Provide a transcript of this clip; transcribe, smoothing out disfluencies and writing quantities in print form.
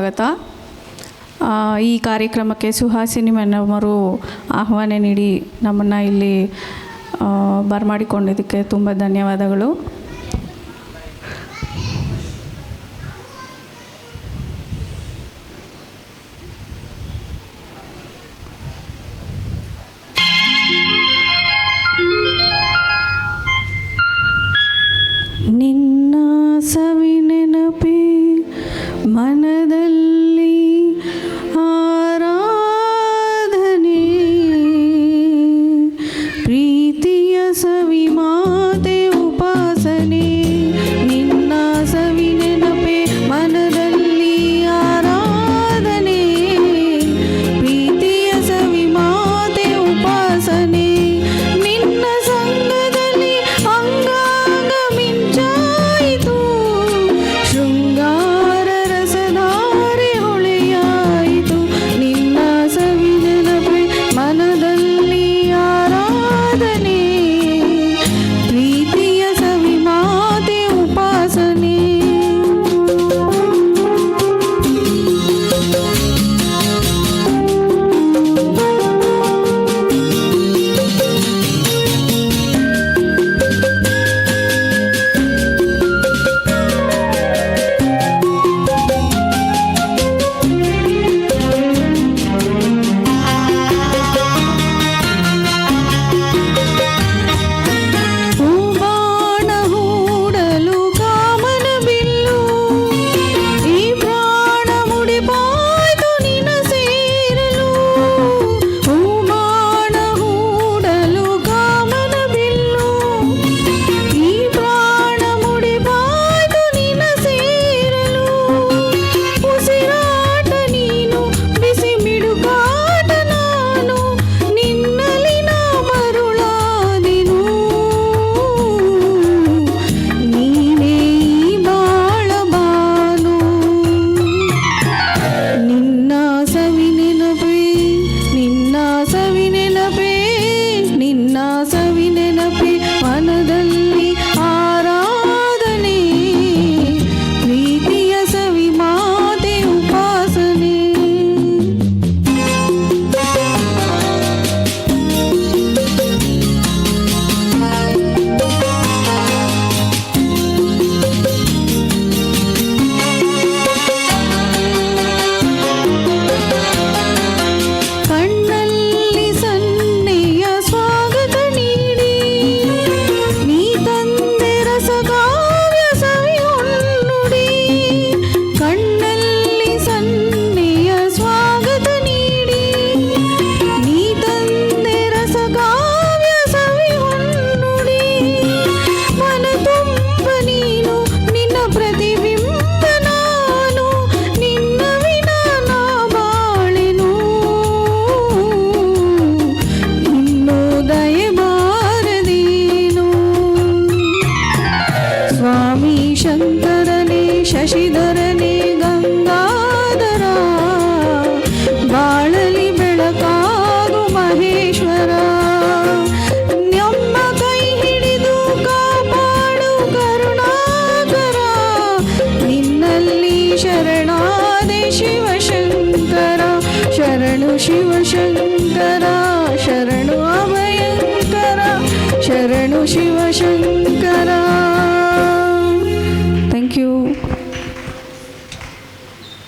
ಸ್ವಾಗತ. ಈ ಕಾರ್ಯಕ್ರಮಕ್ಕೆ ಸುಹಾಸಿನಿ ಮೇಡಮರು ಆಹ್ವಾನ ನೀಡಿ ನಮ್ಮನ್ನು ಇಲ್ಲಿ ಬರಮಾಡಿಕೊಂಡಿದ್ದಕ್ಕೆ ತುಂಬ ಧನ್ಯವಾದಗಳು. ನಿನ್ನ ಸವಿನೆನಪೆ ಮನದಲ್ಲಿ ಆರಾಧನೆ, ಪ್ರೀತಿಯ ಸವಿ ಮಾತೆ ಉಪಾಸನೆ. ನಿನ್ನ ಸವಿನೆನಪೆ ಮನದಲ್ಲಿ ಆರಾಧನೆ, ಪ್ರೀತಿಯ ಸವಿ ಮಾತೆ ಉಪಾಸನೆ. ನಿನ್ನ ಸಂಗದಲ್ಲಿ ಅಂಗಾಂಗ ಮಿಂಚಾಯಿತು, ಶೃಂಗಾರ ರಸಧಾರೆ ಹೊಳೆಯಾಯಿತು. ನಿನ್ನ ಸವಿ ನೆನಪೆ ಮನದಲ್ಲಿ ಆರಾಧನೆ, ಪ್ರೀತಿಯ ಸವಿ ಮಾತೆ ಉಪಾಸನೆ. ಹೂಬಾಣ ಹೂಡಲು ಕಾಮನ ಬಿಲ್ಲು, ಈ ಪ್ರಾಣ ಮುಡಿಪಾಯ್ತು ನಿನ್ನ ಸೇರಲು. ಹೂಬಾಣ ಹೂಡಲು ಕಾಮನ ಬಿಲ್ಲು, ಈ ಪ್ರಾಣ ಮುಡಿಪಾಯ್ತು ನಿನ್ನ ಸೇರಲು. ಉಸಿರಾಟ ನೀನು, ಬಿಸಿ ಮಿಡುಕಾಟ ನಾನು, ನಿನ್ನಲಿ ನಾ ಮರುಳಾದೆನು. ನೀನೇ ಈ ಬಾಳ ಬಾನು. ನಿನ್ನ ಸವಿ ನೆನಪೆ, ನಿನ್ನ ಸವಿ ನೆನಪೆ, ನಿನ್ನ ಸವಿ ನೆನಪೆ ಮನದಲ್ಲಿ ಆರಾಧನೆ, ಪ್ರೀತಿಯ ಸವಿ ಮಾತೆ ಉಪಾಸನೆ. ಕಣ್ಣಲ್ಲಿ ಸನ್ನೆಯ ಸ್ವಾಗತ ನೀಡಿ, ನೀ ತಂದೆ ರಸಕಾವ್ಯ ಸವಿ ಹೊನ್ನುಡಿ. ಕಣ್ಣಲ್ಲಿ ಸನ್ನೆಯ ಸ್ವಾಗತ ನೀಡಿ, ನೀ ತಂದೆ ರಸಕಾವ್ಯ ಸವಿ ಹೊನ್ನುಡಿ. ಮನ ತುಂಬ ನೀನು, ನಿನ್ನ ಪ್ರತಿಬಿಂಬ ನಾನು, ನಿನ್ನ ವಿನಾ ನಾ ಬಾಳೆನು. ಇನ್ನೂ ದಯೆ ಬಾರದೇನು. ಸ್ವಾಮಿ ಶಂಕರನೇ, ಶಶಿಧರನೇ, ಗಂಗಾಧರ, ಬಾಳಲಿ ಬೆಳಕಾಗು ಮಹೇಶ್ವರ. ನಮ್ಮ ಕೈ ಹಿಡಿದು ಕಾಪಾಡು ಕರುಣಾಕರ, ನಿನ್ನಲ್ಲಿ ಶರಣಾದೆ ಶಿವಶಂಕರ. ಶರಣು ಶಿವಶಂಕರ, ಶರಣು ಅಭಯಂಕರ, ಶರಣು ಶಿವಶಂಕರ.